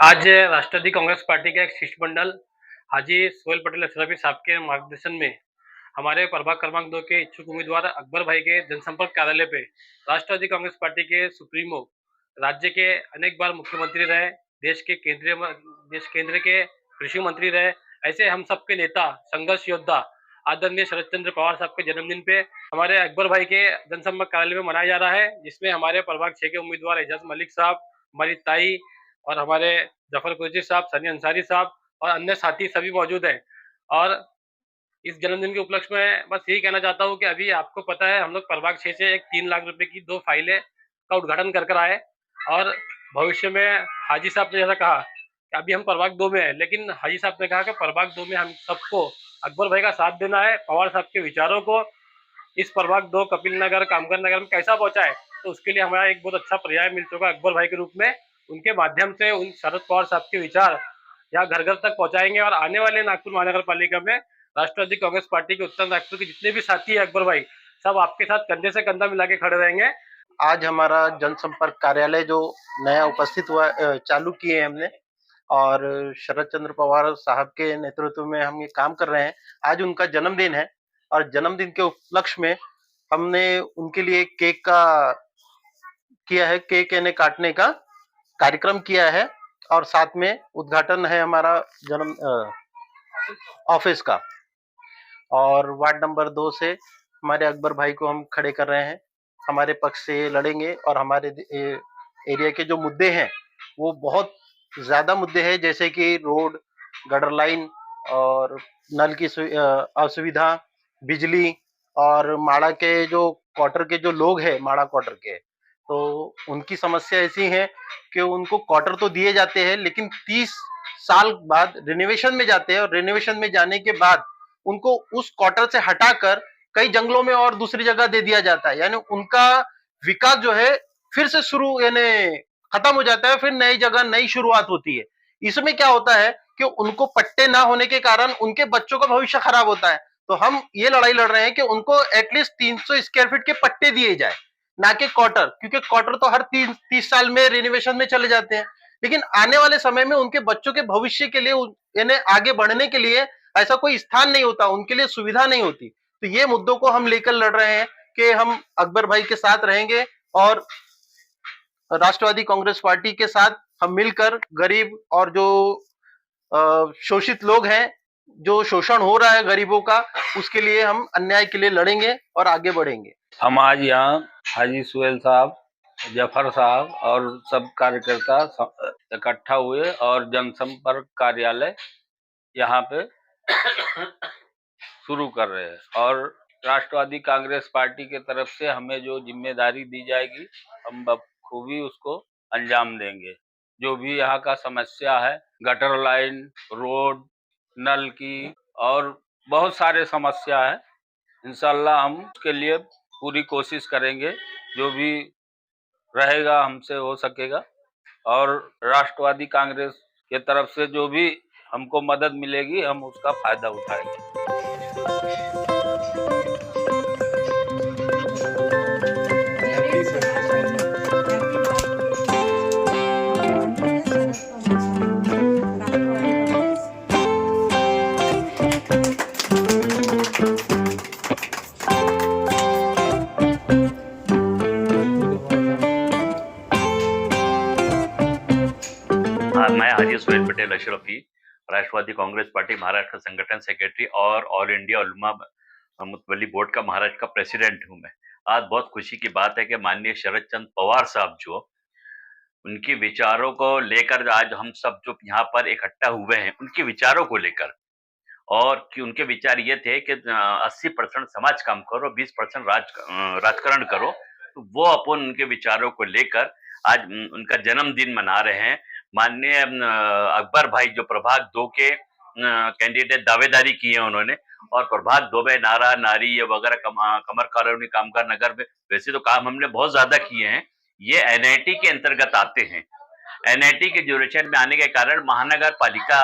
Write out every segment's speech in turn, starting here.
आज राष्ट्रवादी कांग्रेस पार्टी का एक शिष्टमंडल हाजी सोहेल पटेल अशरफी साहब के मार्गदर्शन में हमारे प्रभाग क्रमांक 2 के इच्छुक उम्मीदवार अकबर भाई के जनसंपर्क कार्यालय पे राष्ट्रवादी कांग्रेस पार्टी के सुप्रीमो, राज्य के अनेक बार मुख्यमंत्री रहे, देश केंद्र के कृषि मंत्री रहे, ऐसे हम सबके नेता, संघर्ष योद्धा आदरणीय शरद चंद्र पवार साहब के जन्मदिन पे हमारे अकबर भाई के जनसंपर्क कार्यालय में मनाया जा रहा है, जिसमें हमारे प्रभाग 6 के उम्मीदवार एजाज मलिक साहब, हमारी ताई और हमारे जफर कुरैशी साहब, सनी अंसारी साहब और अन्य साथी सभी मौजूद हैं। और इस जन्मदिन के उपलक्ष्य में बस यही कहना चाहता हूँ कि अभी आपको पता है हम लोग प्रभाग 6 से एक 3 लाख रुपए की 2 फाइलें का उद्घाटन कर आए और भविष्य में हाजी साहब ने जैसा कहा कि अभी हम प्रभाग 2 में है, लेकिन हाजी साहब ने कहा कि प्रभाग 2 में हम सबको अकबर भाई का साथ देना है, पवार साहब के विचारों को इस प्रभाग 2 कपिल नगर, कामकर नगर में कैसा पहुंचाए, तो उसके लिए हमारा एक बहुत अच्छा पर्याय मिल चुका अकबर भाई के रूप में। उनके माध्यम से उन शरद पवार साहब के विचार यहाँ घर घर तक पहुंचाएंगे और आने वाले नागपुर महानगर पालिका में राष्ट्रवादी कांग्रेस पार्टी के उत्तर नागपुर के जितने भी साथी है अकबर भाई, सब आपके साथ कंधे से कंधा मिला के खड़े रहेंगे। आज हमारा जनसंपर्क कार्यालय जो नया उपस्थित हुआ चालू किए हमने और शरद चंद्र पवार साहब के नेतृत्व में हम ये काम कर रहे हैं। आज उनका जन्मदिन है और जन्मदिन के उपलक्ष्य में हमने उनके लिए केक का किया है, केक यानी काटने का कार्यक्रम किया है और साथ में उद्घाटन है हमारा जन्म ऑफिस का। और वार्ड नंबर 2 से हमारे अकबर भाई को हम खड़े कर रहे हैं, हमारे पक्ष से लड़ेंगे और हमारे एरिया के जो मुद्दे हैं वो बहुत ज्यादा मुद्दे हैं, जैसे कि रोड, गटर लाइन और नल की असुविधा, बिजली और माड़ा के जो क्वार्टर के जो लोग हैं, माड़ा क्वार्टर के, तो उनकी समस्या ऐसी है कि उनको क्वार्टर तो दिए जाते हैं लेकिन 30 साल बाद रिनोवेशन में जाते हैं और रिनोवेशन में जाने के बाद उनको उस क्वार्टर से हटाकर कई जंगलों में और दूसरी जगह दे दिया जाता है, यानी उनका विकास जो है फिर से शुरू यानी खत्म हो जाता है, फिर नई जगह नई शुरुआत होती है। इसमें क्या होता है कि उनको पट्टे ना होने के कारण उनके बच्चों का भविष्य खराब होता है। तो हम ये लड़ाई लड़ रहे हैं कि उनको एटलीस्ट 300 स्क्वायर फीट के पट्टे दिए जाए, ना कि क्वार्टर, क्योंकि क्वार्टर तो हर 30 साल में रिनोवेशन में चले जाते हैं, लेकिन आने वाले समय में उनके बच्चों के भविष्य के लिए यानी आगे बढ़ने के लिए ऐसा कोई स्थान नहीं होता, उनके लिए सुविधा नहीं होती। तो ये मुद्दों को हम लेकर लड़ रहे हैं कि हम अकबर भाई के साथ रहेंगे और राष्ट्रवादी कांग्रेस पार्टी के साथ हम मिलकर गरीब और जो शोषित लोग हैं, जो शोषण हो रहा है गरीबों का, उसके लिए हम अन्याय के लिए लड़ेंगे और आगे बढ़ेंगे। हम आज यहाँ हाजी सुहेल साहब, जफर साहब और सब कार्यकर्ता इकट्ठा हुए और जनसंपर्क कार्यालय यहाँ पे शुरू कर रहे हैं और राष्ट्रवादी कांग्रेस पार्टी के तरफ से हमें जो जिम्मेदारी दी जाएगी हम बखूबी उसको अंजाम देंगे। जो भी यहाँ का समस्या है, गटर लाइन, रोड, नल की और बहुत सारे समस्या है, इंशाल्लाह हम उसके लिए पूरी कोशिश करेंगे, जो भी रहेगा हमसे हो सकेगा। और राष्ट्रवादी कांग्रेस के तरफ से जो भी हमको मदद मिलेगी हम उसका फायदा उठाएंगे। मैं हाजी सोहेल पटेल अशरफी, राष्ट्रवादी कांग्रेस पार्टी महाराष्ट्र संगठन सेक्रेटरी और ऑल इंडिया उलमा मुतवल्ली बोर्ड का महाराष्ट्र का प्रेसिडेंट हूं मैं। आज बहुत खुशी की बात है कि माननीय शरद चंद्र पवार साहब जो उनके विचारों को लेकर आज हम सब जो यहाँ पर इकट्ठा हुए हैं, उनके विचारों को लेकर, और कि उनके विचार ये थे कि 80% समाज काम करो, 20% राजकारण करो। तो वो अपन उनके विचारों को लेकर आज उनका जन्मदिन मना रहे हैं। माननीय अकबर भाई जो प्रभाग 2 के कैंडिडेट दावेदारी की है उन्होंने, और प्रभाग 2 में नारा नारी ये वगैरह कमर कॉलोनी, कामकर नगर में वैसे तो काम हमने बहुत ज्यादा किए हैं, ये एनआईटी के अंतर्गत आते हैं। एनआईटी के ड्यूरेशन में आने के कारण महानगर पालिका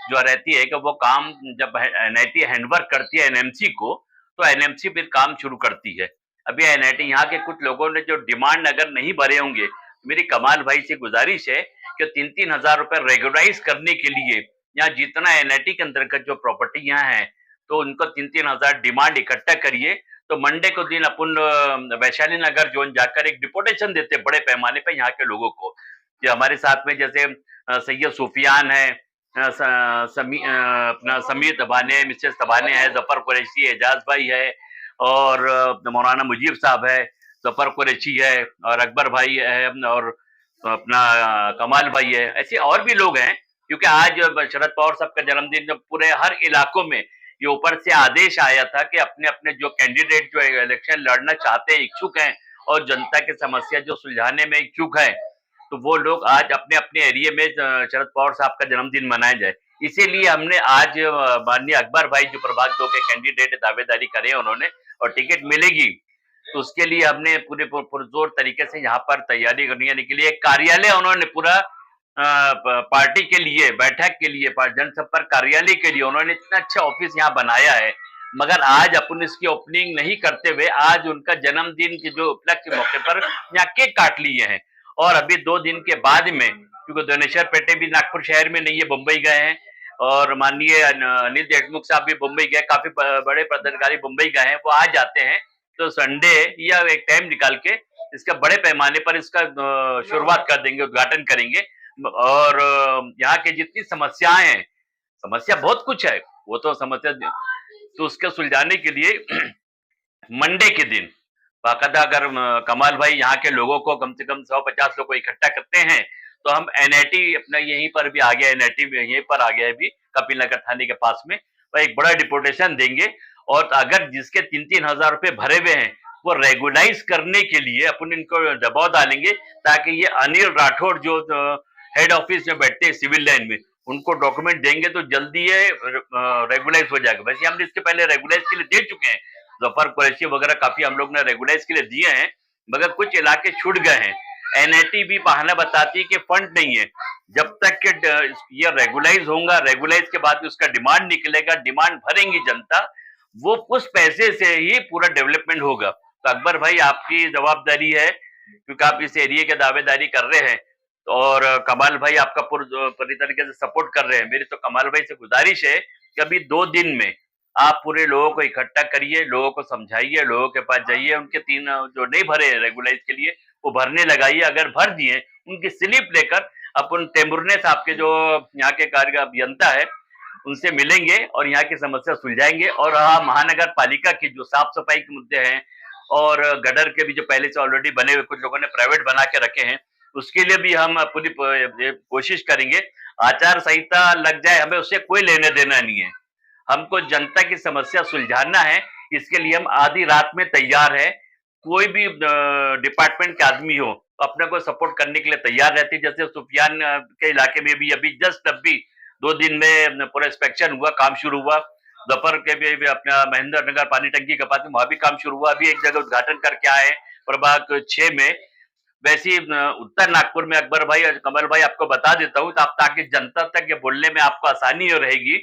जो रहती है कि वो काम जब एनआईटी हैंडवर्क करती है एनएमसी को, तो एनएमसी फिर काम शुरू करती है। अभी एनआईटी यहाँ के कुछ लोगों ने जो डिमांड अगर नहीं भरे होंगे, मेरी कमाल भाई से गुजारिश है कि 3-3 हजार रुपए रेगुलराइज करने के लिए यहाँ जितना एनआईटी के अंतर्गत जो प्रॉपर्टी यहाँ है, तो उनको 3-3 हजार डिमांड इकट्ठा करिए। तो मंडे को दिन अपन वैशाली नगर जोन जाकर एक डिपोटेशन देते बड़े पैमाने पे यहाँ के लोगों को, कि हमारे साथ में जैसे सैयद सुफियान है, अपना समीर तबाने, मिसेस तबाने है, जफर कुरैशी, एजाज भाई है, और मौलाना मुजीब साहब है, जफर कुरैशी है, और अकबर भाई है, और अपना कमाल भाई है। ऐसे और भी लोग हैं, क्योंकि आज शरद पवार साहब का जन्मदिन जब पूरे हर इलाकों में ये ऊपर से आदेश आया था कि अपने अपने जो कैंडिडेट जो इलेक्शन लड़ना चाहते हैं, इच्छुक हैं, और जनता की समस्या जो सुलझाने में इच्छुक है, तो वो लोग आज अपने अपने एरिया में शरद पवार साहब का जन्मदिन मनाया जाए। इसीलिए हमने आज माननीय अकबर भाई जो प्रभाग 2 के कैंडिडेट दावेदारी करे उन्होंने, और टिकट मिलेगी, तो उसके लिए हमने पूरे पुरजोर तरीके से यहाँ पर तैयारी करने के लिए कार्यालय उन्होंने पूरा पार्टी के लिए बैठक के लिए जनसंपर्क कार्यालय के लिए उन्होंने इतना अच्छा ऑफिस यहाँ बनाया है। मगर आज अपन इसकी ओपनिंग नहीं करते हुए आज उनका जन्मदिन के जो उपलक्ष्य मौके पर यहाँ केक काट लिए हैं, और अभी 2 दिन के बाद में, क्योंकि दोनेश्वर पेटे भी नागपुर शहर में नहीं है, मुंबई गए हैं, और माननीय अनिल देशमुख साहब भी मुंबई गए, काफी बड़े पदाधिकारी मुंबई गए हैं, वो आ जाते हैं। तो संडे या एक टाइम निकाल के इसका बड़े पैमाने पर इसका शुरुआत कर देंगे, उद्घाटन करेंगे। और यहाँ की जितनी समस्याएं हैं, समस्या बहुत कुछ है, वो तो समस्या, तो उसके सुलझाने के लिए मंडे के दिन बाकायदा अगर कमाल भाई यहाँ के लोगों को कम से कम 150 लोग को इकट्ठा करते हैं, तो हम एनआईटी अपना यहीं पर भी आ गया, एनआईटी यहीं पर आ गया है भी, कपिल नगर थाने के पास में, वह एक बड़ा डिपोटेशन देंगे। और अगर जिसके 3-3 हजार रुपए भरे हुए हैं, वो रेगुलाइज करने के लिए अपन इनको दबाव डालेंगे, ताकि ये अनिल राठौड़ जो हेड ऑफिस में बैठते हैं सिविल लाइन में, उनको डॉक्यूमेंट देंगे तो जल्दी ये रेगुलाइज हो जाएगा। वैसे हमने इसके पहले रेगुलाइज के लिए दे चुके हैं, जफर कुरैशी वगैरह काफी हम लोग ने रेगुलाइज के लिए दिए हैं, मगर कुछ इलाके छूट गए हैं। एनआईटी भी बहाना बताती है कि फंड नहीं है। जब तक कि ये रेगुलाइज होगा, रेगुलाइज के बाद उसका डिमांड निकलेगा, डिमांड भरेंगी जनता, वो उस पैसे से ही पूरा डेवलपमेंट होगा। तो अकबर भाई आपकी जवाबदारी है, क्योंकि आप इस एरिया के दावेदारी कर रहे हैं, और कमाल भाई आपका पूरी तरीके से सपोर्ट कर रहे हैं। मेरी तो कमाल भाई से गुजारिश है कि अभी 2 दिन में आप पूरे लोगों को इकट्ठा करिए, लोगों को समझाइए, लोगों के पास जाइए, उनके 3 जो नहीं भरे रेगुलाइज के लिए वो भरने लगाइए। अगर भर दिए, उनकी स्लिप लेकर अपन टेमुरने साहब के जो यहाँ के कार्य अभियंता है उनसे मिलेंगे और यहाँ की समस्या सुलझाएंगे। और हाँ, महानगर पालिका की जो साफ सफाई के मुद्दे हैं और गटर के भी जो पहले से ऑलरेडी बने हुए कुछ लोगों ने प्राइवेट बना के रखे हैं, उसके लिए भी हम पूरी कोशिश करेंगे। आचार संहिता लग जाए, हमें उससे कोई लेने देना नहीं है, हमको जनता की समस्या सुलझाना है। इसके लिए हम आधी रात में तैयार है, कोई भी डिपार्टमेंट के आदमी हो अपने को सपोर्ट करने के लिए तैयार रहती। जैसे सुफियान के इलाके में भी अभी जस्ट अभी 2 दिन में पूरा इंस्पेक्शन हुआ, काम शुरू हुआ। दोपहर के भी अपना महेंद्र नगर पानी टंकी के पास में वहां भी काम शुरू हुआ, अभी एक जगह उद्घाटन करके आए प्रभाग 6 में। वैसे उत्तर नागपुर में अकबर भाई और कमल भाई आपको बता देता हूँ, तो आप ताकि जनता तक ये बोलने में आपको आसानी हो रहेगी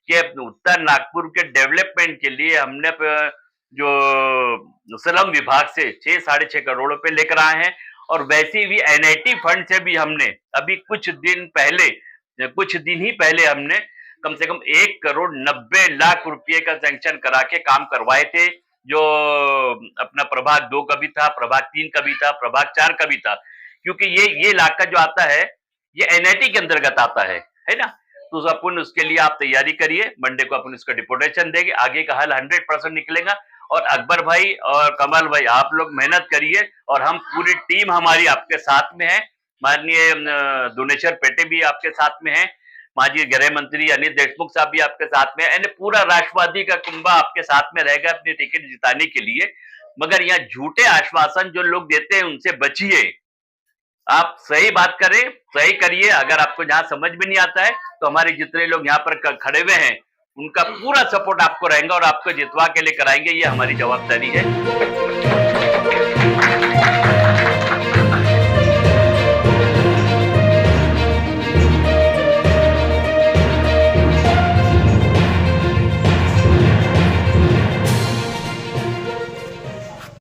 कि उत्तर नागपुर के डेवलपमेंट के लिए हमने जो स्लम विभाग से 6-6.5 करोड़ रुपए लेकर आए हैं। और वैसे भी एनआईटी फंड से भी हमने अभी कुछ दिन ही पहले हमने कम से कम 1,90,00,000 रुपये का सैंक्शन करा के काम करवाए थे, जो अपना प्रभाग 2 का भी था, प्रभाग 3 का भी था, प्रभाग 4 का भी था। क्योंकि ये इलाका जो आता है ये एनआईटी के अंतर्गत आता है ना। तो अपन उसके लिए आप तैयारी करिए, मंडे को अपन इसका डिपोटेशन देंगे, आगे का हल 100% निकलेगा। और अकबर भाई और कमल भाई आप लोग मेहनत करिए, और हम पूरी टीम हमारी आपके साथ में है। माननीय दोनेश्वर पेटे भी आपके साथ में है, माननीय गृह मंत्री अनिल देशमुख साहब भी आपके साथ में है, पूरा राष्ट्रवादी का कुंभा आपके साथ में रहेगा अपनी टिकट जिताने के लिए। मगर यहाँ झूठे आश्वासन जो लोग देते हैं उनसे बचिए, आप सही बात करें, सही करिए। अगर आपको जहां समझ में नहीं आता है तो हमारे जितने लोग यहाँ पर खड़े हुए हैं उनका पूरा सपोर्ट आपको रहेगा और आपको जितवा के लिए कराएंगे, ये हमारी जवाबदारी है।